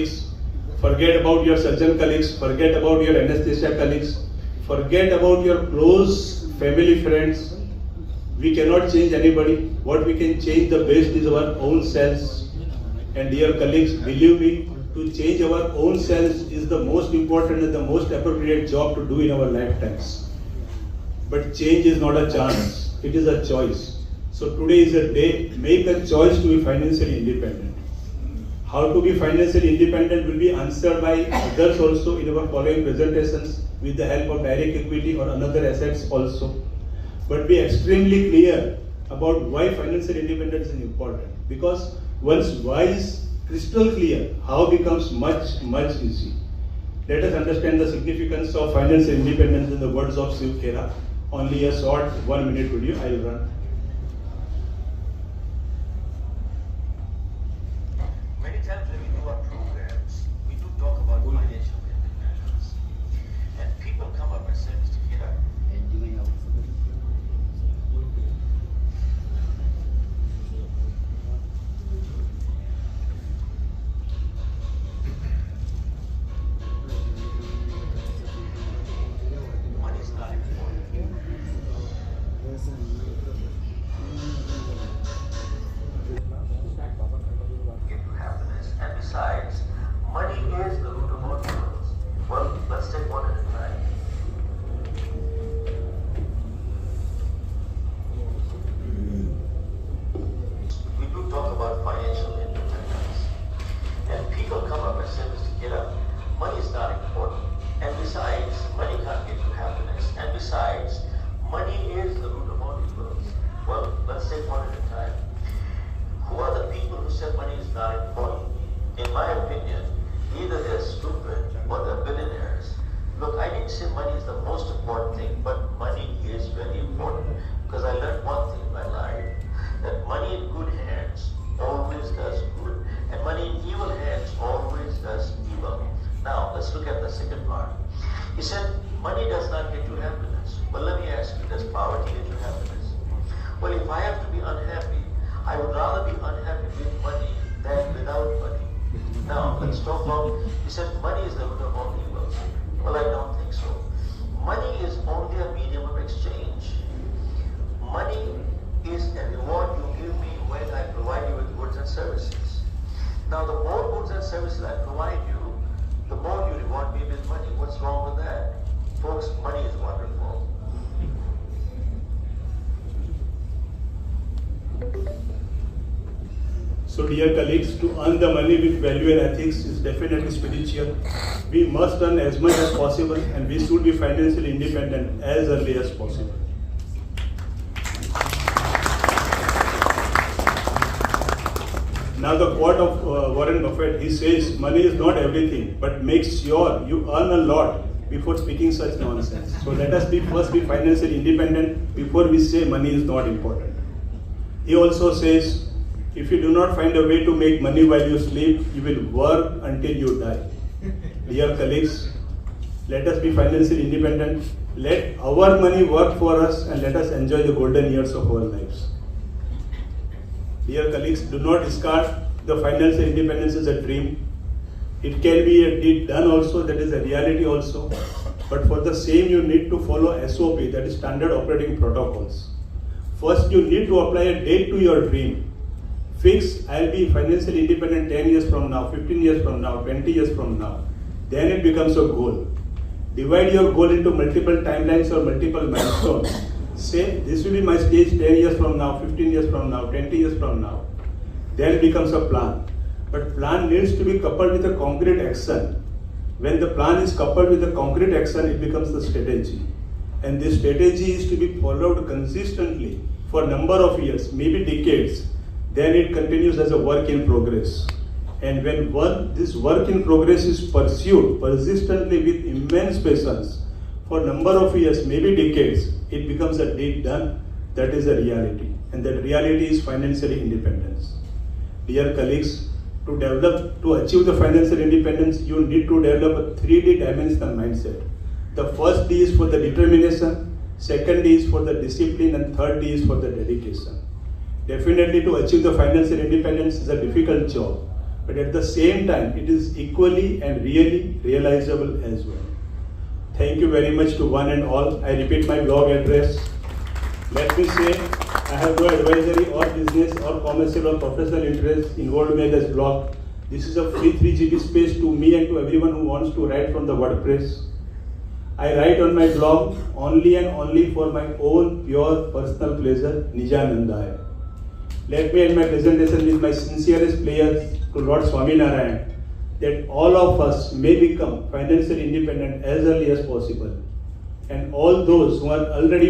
colleagues, forget about your surgeon colleagues, forget about your anesthesia colleagues, forget about your close family friends. We cannot change anybody. What we can change the best is our own selves. And dear colleagues, believe me, to change our own selves is the most important and the most appropriate job to do in our lifetimes. But change is not a chance, it is a choice. So today is a day, make a choice to be financially independent. How to be financially independent will be answered by others also in our following presentations with the help of direct equity or another assets also. But be extremely clear about why financial independence is important. Because once why is crystal clear, how becomes much easy. Let us understand the significance of financial independence in the words of Shiv Khera. Only a short 1 minute video I will run. Many times when we do our programs, we do talk about financial independence. And people come up and say, Mr. Khera, money is not important. Give you happiness. And besides, money is the root of all evils. Well, let's take one at a time. We do talk about financial independence. And people come up and say, Mr. Khera, money is not important. And besides, money can't give you happiness. And besides, money is the root of all evils. Well, let's take one at a time. Who are the people who say money is not important? In my opinion, either they're stupid or they're billionaires. Look, I didn't say money is the most important thing, but money is very important. Because I learned one thing in my life, that money in good hands always does good, and money in evil hands always does evil. Now, let's look at the second part. He said, money does not get you happiness. Well, let me ask you, does poverty get you happiness? Well, if I have to be unhappy, I would rather be unhappy with money than without money. Now, let's talk about, he said, money is the root of all evils. Well, I don't think so. Money is only a medium of exchange. Money is a reward you give me when I provide you with goods and services. Now, the more goods and services I provide you, the more you reward me with money. What's wrong with that? Folks, money is wonderful. So dear colleagues, to earn the money with value and ethics is definitely spiritual. We must earn as much as possible and we should be financially independent as early as possible. Now the quote of Warren Buffett, he says, money is not everything, but make sure you earn a lot before speaking such nonsense. So let us first be financially independent before we say money is not important. He also says, if you do not find a way to make money while you sleep, you will work until you die. Dear colleagues, let us be financially independent. Let our money work for us and let us enjoy the golden years of our lives. Dear colleagues, do not discard the financial independence as a dream. It can be a deed done also, that is a reality also. But for the same, you need to follow SOP, that is standard operating protocols. First, you need to apply a date to your dream. Fix, I'll be financially independent 10 years from now, 15 years from now, 20 years from now. Then it becomes a goal. Divide your goal into multiple timelines or multiple milestones. Say, this will be my stage 10 years from now, 15 years from now, 20 years from now. Then it becomes a plan. But plan needs to be coupled with a concrete action. When the plan is coupled with a concrete action, it becomes the strategy. And this strategy is to be followed consistently for a number of years, maybe decades. Then it continues as a work in progress. And when this work in progress is pursued persistently with immense patience for a number of years, maybe decades, it becomes a deed done. That is a reality. And that reality is financially independence. Dear colleagues, to achieve the financial independence, you need to develop a 3D dimensional mindset. The first D is for the determination, second D is for the discipline, and third D is for the dedication. Definitely to achieve the financial independence is a difficult job. but at the same time, it is equally and really realizable as well. Thank you very much to one and all. I repeat my blog address. Let me say, I have no advisory or business or commercial or professional interest involved in this blog. This is a free 3 GB space to me and to everyone who wants to write from the WordPress. I write on my blog only and only for my own pure personal pleasure, Nijanandaya. Let me end my presentation with my sincerest prayers to Lord Swaminarayan that all of us may become financially independent as early as possible. And all those who are already